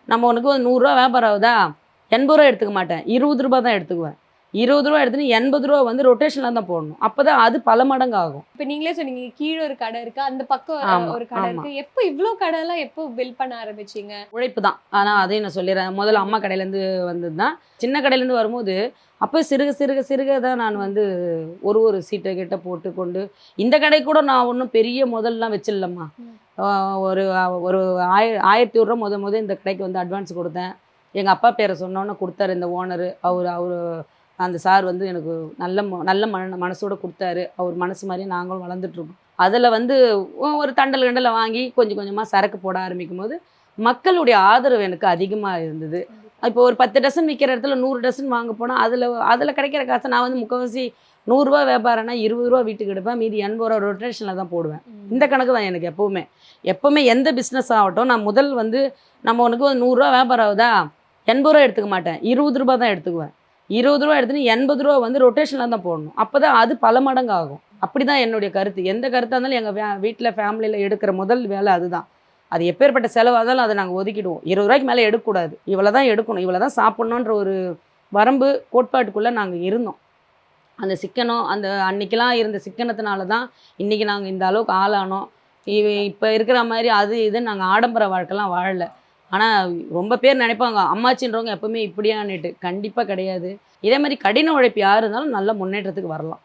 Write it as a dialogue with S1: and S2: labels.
S1: நம்ம உனக்கு ஒரு ரூ. 100 வியாபாரம் ஆகுதா, ரூ. 80 எடுத்துக்க மாட்டேன். ரூ. 20 தான் எடுத்துக்குவேன். ரூ. 20 எடுத்துன்னு ரூ. 80 வந்து ரொட்டேஷன்ல தான் போடணும். அப்பதான் அது பல மடங்கு ஆகும்.
S2: இப்ப நீங்களே சொன்னீங்க கீழ ஒரு கடை இருக்கு, அந்த பக்கம்
S1: ஆமா,
S2: ஒரு கடை
S1: ஆமா.
S2: இருக்கு. எப்போ இவ்ளோ கடைலாம் எப்போ பில்ட் பண்ண ஆரம்பிச்சீங்க?
S1: உழைப்பு தான். ஆனா அதையும் நான் சொல்லிடுறேன். முதல்ல அம்மா கடையிலேருந்து வந்தது தான். சின்ன கடையிலேருந்து வரும்போது, அப்போ சிறுக சிறுக சிறுக தான் நான் வந்து ஒரு சீட்ட கிட்ட போட்டு கொண்டு இந்த கடை கூட நான் ஒண்ணும் பெரிய முதல்லாம் வச்சிடலம்மா.
S2: ம்.
S1: அ ஒரு ஒரு ரூ. 1100 மொத இந்த கடைக்கு வந்து அட்வான்ஸ் குடுத்தேன். எங்க அப்பா பேர சொன்னோனே குடுத்தாரு இந்த ஓனரு. அவரு அவரு அந்த சார் வந்து எனக்கு நல்ல மனசோட குடுத்தாரு. அவர் மனசு மாரியே நாங்களும் வளர்ந்துட்டுருக்கோம். அதில வந்து ஒரு தண்டல் கிண்டல வாங்கி கொஞ்சம் கொஞ்சமா சரக்கு போட ஆரம்பிக்கும்போது, மக்களுடைய ஆதரவு எனக்கு அதிகமா இருந்தது. இப்போ ஒரு 10 டசன் விக்கிற இடத்துல 100 டசன் வாங்க போனா, அதில கிடைக்கிற காச நான் வந்து முக்காவாசி ரூ. 100 வியாபாரம்னா ரூ. 20 வீட்டுக்கு எடுப்பேன். மீதி ரூ. 80 ரொட்டேஷன்ல தான் போடுவேன். இந்த கணக்கு தான் எனக்கு எப்பவுமே. எப்பவுமே எந்த பிசினஸ் ஆகட்டும், நான் முதல் வந்து நம்ம உனக்கு ஒரு ரூ. 100 வியாபாரம் ஆகுதா, ரூ. 80 எடுத்துக்க மாட்டேன். ரூ. 20 தான் எடுத்துக்குவேன். ரூ. 20 எடுத்துன்னு ரூ. 80 வந்து ரொட்டேஷன்ல தான் போடணும். அப்பதான் அது பல மடங்கு ஆகும். அப்படிதான் என்னுடைய கருத்து. எந்த கருத்தா இருந்தாலும் எங்க வீட்ல ஃபேமிலில எடுக்கிற முதல் வேலை அதுதான். அது எப்பேற்பட்ட செலவா இருந்தாலும் அத நாங்க ஒதுக்கிடுவோம். ரூ. 20 மேல எடுக்கக்கூடாது. இவ்வளோ தான் எடுக்கணும். இவ்வளோ தான் சாப்பிடணுன்ற ஒரு வரம்பு கோட்பாட்டுக்குள்ள நாங்க இருந்தோம். அந்த சிக்கனம் அந்த அன்னைக்கெல்லாம் இருந்த சிக்கனத்தினால தான் இன்னைக்கு நாங்க இந்த அளவுக்கு ஆளானோம். இப்ப இருக்கிற மாரி அது இதுன்னு நாங்க ஆடம்பர வாழ்க்கைலாம் வாழல. ஆனா ரொம்ப பேர் நினைப்பாங்க, அம்மாச்சின்றவங்க எப்பவுமே இப்படியான்னுட்டு. கண்டிப்பா கிடையாது. இதே மாரி கடின உழைப்பு யார் இருந்தாலும் நல்ல முன்னேற்றத்துக்கு வரலாம்.